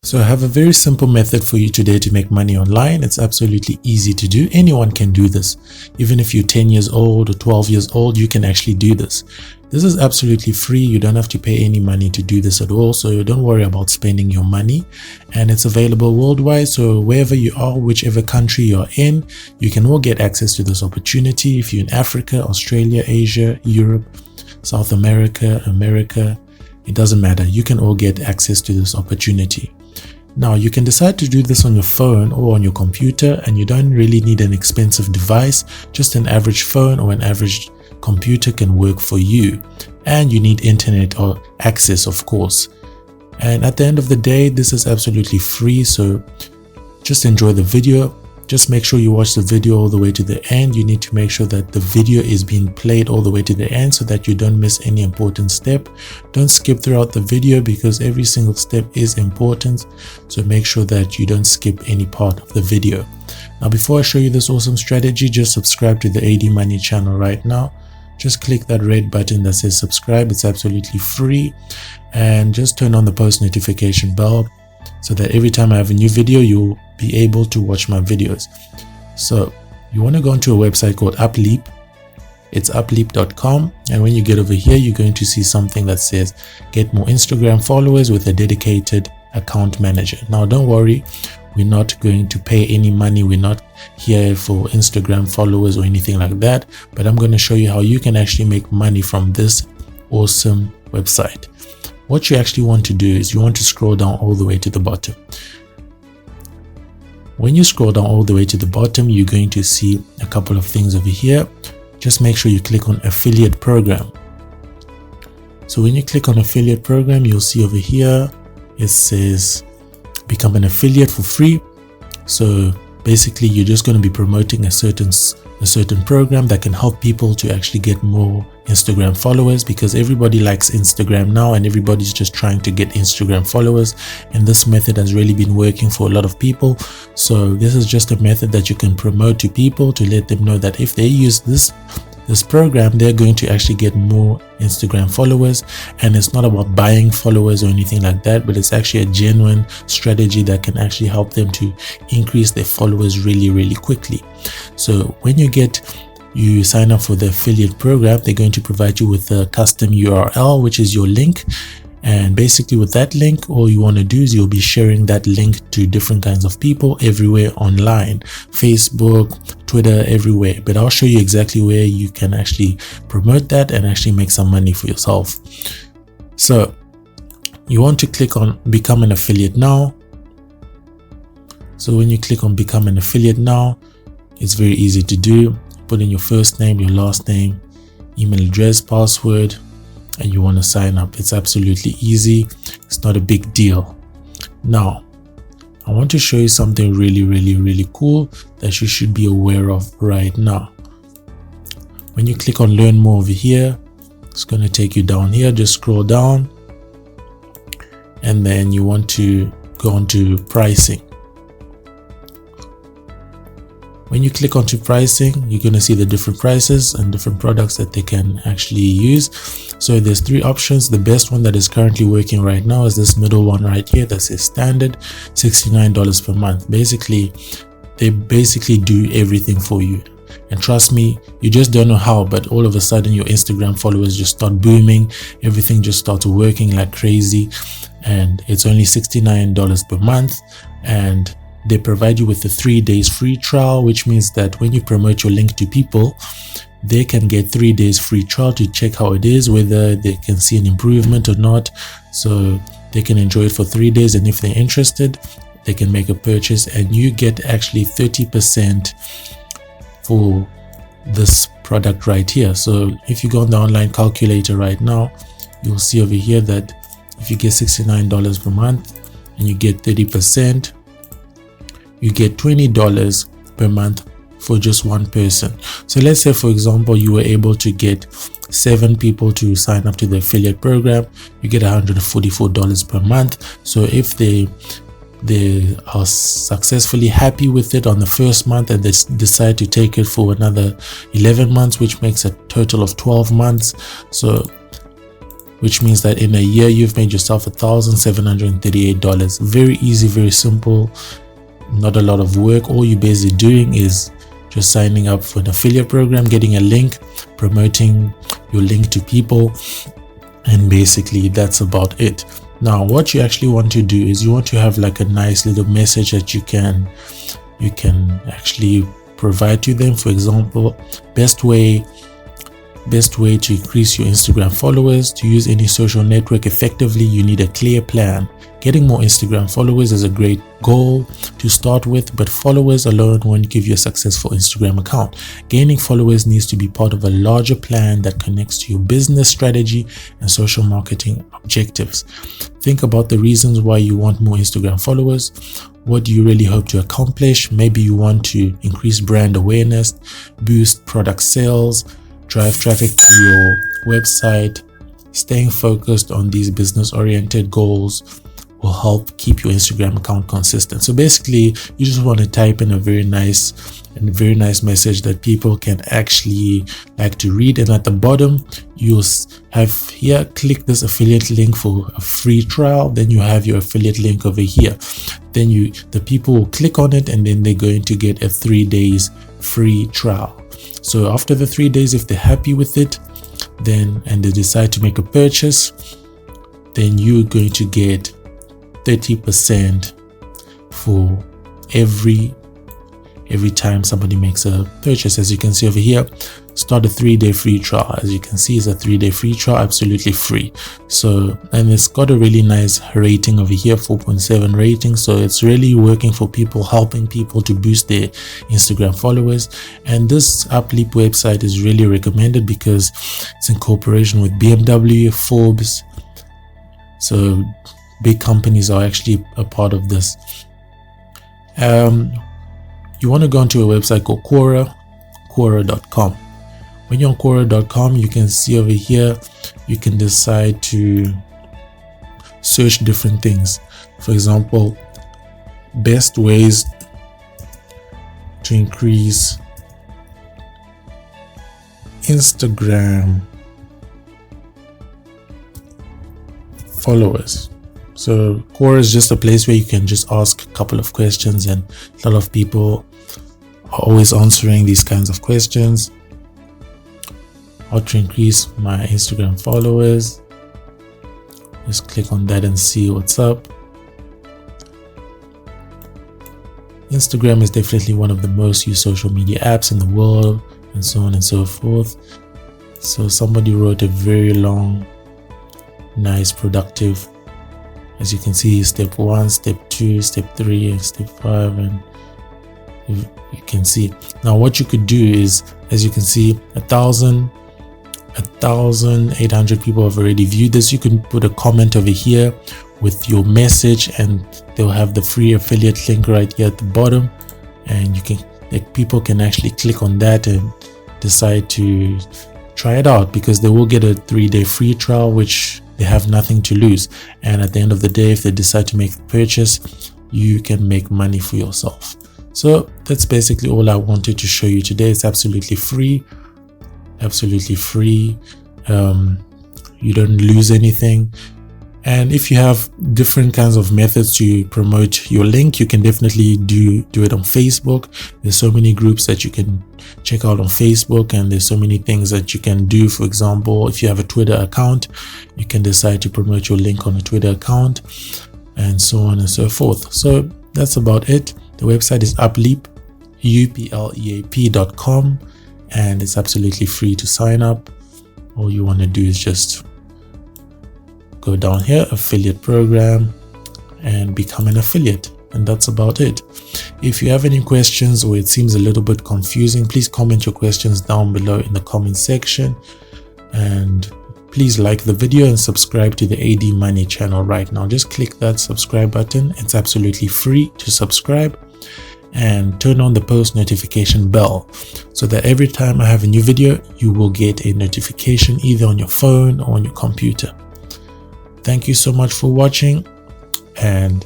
So I have a very simple method for you today to make money online. It's absolutely easy to do. Anyone can do this. Even if you're 10 years old or 12 years old, you can actually do this. This is absolutely free. You don't have to pay any money to do this at all. So don't worry about spending your money. And it's available worldwide. So wherever you are, whichever country you're in, you can all get access to this opportunity. If you're in Africa, Australia, Asia, Europe, South America, it doesn't matter. You can all get access to this opportunity. Now you can decide to do this on your phone or on your computer, and you don't really need an expensive device. Just an average phone or an average computer can work for you, and you need internet or access, of course. And at the end of the day, this is absolutely free, so just enjoy the video. Just make sure you watch the video all the way to the end. You need to make sure that the video is being played all the way to the end so that you don't miss any important step. Don't skip throughout the video because every single step is important. So make sure that you don't skip any part of the video. Now, before I show you this awesome strategy, just subscribe to the AD Money channel right now. Just click that red button that says subscribe. It's absolutely free. And just turn on the post notification bell so that every time I have a new video, you'll be able to watch my videos. So you want to go onto a website called Upleap. It's upleap.com, and when you get over here, you're going to see something that says get more Instagram followers with a dedicated account manager. Now don't worry, we're not going to pay any money. We're not here for Instagram followers or anything like that, but I'm going to show you how you can actually make money from this awesome website. What you actually want to do is you want to scroll down all the way to the bottom. When you scroll down all the way to the bottom, you're going to see a couple of things over here. Just make sure you click on affiliate program. So when you click on affiliate program, you'll see over here, it says become an affiliate for free. So basically you're just going to be promoting a certain program that can help people to actually get more Instagram followers, because everybody likes Instagram now and everybody's just trying to get Instagram followers, and this method has really been working for a lot of people. So this is just a method that you can promote to people to let them know that if they use this program, they're going to actually get more Instagram followers. And it's not about buying followers or anything like that, but it's actually a genuine strategy that can actually help them to increase their followers really quickly. So when you sign up for the affiliate program, they're going to provide you with a custom URL, which is your link. And basically with that link, all you want to do is you'll be sharing that link to different kinds of people everywhere online, Facebook, Twitter, everywhere. But I'll show you exactly where you can actually promote that and actually make some money for yourself. So you want to click on become an affiliate now. So when you click on become an affiliate now, it's very easy to do. Put in your first name, your last name, email address, password, and you want to sign up. It's absolutely easy. It's not a big deal. Now, I want to show you something really cool that you should be aware of right now. When you click on learn more over here, it's going to take you down here. Just scroll down, and then you want to go on to pricing. When you click onto pricing, you're going to see the different prices and different products that they can actually use. So there's three options. The best one that is currently working right now is this middle one right here that says standard, $69 per month. Basically, they do everything for you. And trust me, you just don't know how, but all of a sudden your Instagram followers just start booming. Everything just starts working like crazy. And it's only $69 per month. And they provide you with a 3 days free trial, which means that when you promote your link to people, they can get 3 days free trial to check how it is, whether they can see an improvement or not. So they can enjoy it for 3 days, and if they're interested, they can make a purchase, and you get actually 30% for this product right here. So if you go on the online calculator right now, you'll see over here that if you get $69 per month and you get 30%, you get $20 per month for just one person. So let's say, for example, you were able to get 7 people to sign up to the affiliate program, you get $144 per month. So if they are successfully happy with it on the first month and they decide to take it for another 11 months, which makes a total of 12 months. So which means that in a year you've made yourself $1,738. Very easy, very simple, not a lot of work. All you're basically doing is just signing up for an affiliate program, getting a link, promoting your link to people, and basically that's about it. Now what you actually want to do is you want to have like a nice little message that you can actually provide to them. For example, best way to increase your Instagram followers. To use any social network effectively, you need a clear plan. Getting more Instagram followers is a great goal to start with, but followers alone won't give you a successful Instagram account. Gaining followers needs to be part of a larger plan that connects to your business strategy and social marketing objectives. Think about the reasons why you want more Instagram followers. What do you really hope to accomplish? Maybe you want to increase brand awareness, boost product sales, drive traffic to your website. Staying focused on these business-oriented goals will help keep your Instagram account consistent. So basically, you just want to type in a very nice message that people can actually like to read. And at the bottom, you'll have here, click this affiliate link for a free trial. Then you have your affiliate link over here. Then the people will click on it, and then they're going to get a 3 days free trial. So after the 3 days, if they're happy with it, and they decide to make a purchase, then you're going to get 30% for every time somebody makes a purchase. As you can see over here, start a 3-day free trial. As you can see, it's a 3-day free trial, absolutely free. So, and it's got a really nice rating over here, 4.7 rating. So it's really working for people, helping people to boost their Instagram followers. And this UpLeap website is really recommended because it's in cooperation with BMW, Forbes. So big companies are actually a part of this. You want to go onto a website called Quora.com. When you're on Quora.com, you can see over here, you can decide to search different things. For example, best ways to increase Instagram followers. So Quora is just a place where you can just ask a couple of questions, and a lot of people are always answering these kinds of questions. How to increase my Instagram followers. Just click on that and see what's up. Instagram is definitely one of the most used social media apps in the world, and so on and so forth. So somebody wrote a very long, nice, productive, as you can see, step 1, step 2, step 3, and step 5, and you can see. Now what you could do is, as you can see, 1,800 people have already viewed this. You can put a comment over here with your message, and they'll have the free affiliate link right here at the bottom, and you can, like, people can actually click on that and decide to try it out, because they will get a 3-day free trial, which they have nothing to lose. And at the end of the day, if they decide to make the purchase, you can make money for yourself. So that's basically all I wanted to show you today. It's absolutely free. You don't lose anything. And if you have different kinds of methods to promote your link, you can definitely do it on Facebook. There's so many groups that you can check out on Facebook, and there's so many things that you can do. For example, if you have a Twitter account, you can decide to promote your link on a Twitter account, and so on and so forth. So that's about it. The website is UpLeap, upleap.com, and it's absolutely free to sign up. All you want to do is just go down here, affiliate program, and become an affiliate, and that's about it. If you have any questions or it seems a little bit confusing, please comment your questions down below in the comment section, and please like the video and subscribe to the AD Money channel right now. Just click that subscribe button. It's absolutely free to subscribe, and turn on the post notification bell so that every time I have a new video, you will get a notification either on your phone or on your computer. Thank you so much for watching, and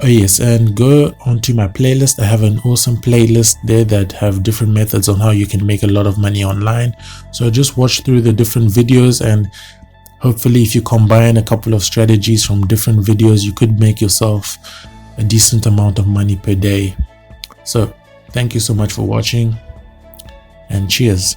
oh yes, and go onto my playlist. I have an awesome playlist there that have different methods on how you can make a lot of money online. So just watch through the different videos, and Hopefully, if you combine a couple of strategies from different videos, you could make yourself a decent amount of money per day. So thank you so much for watching, and cheers.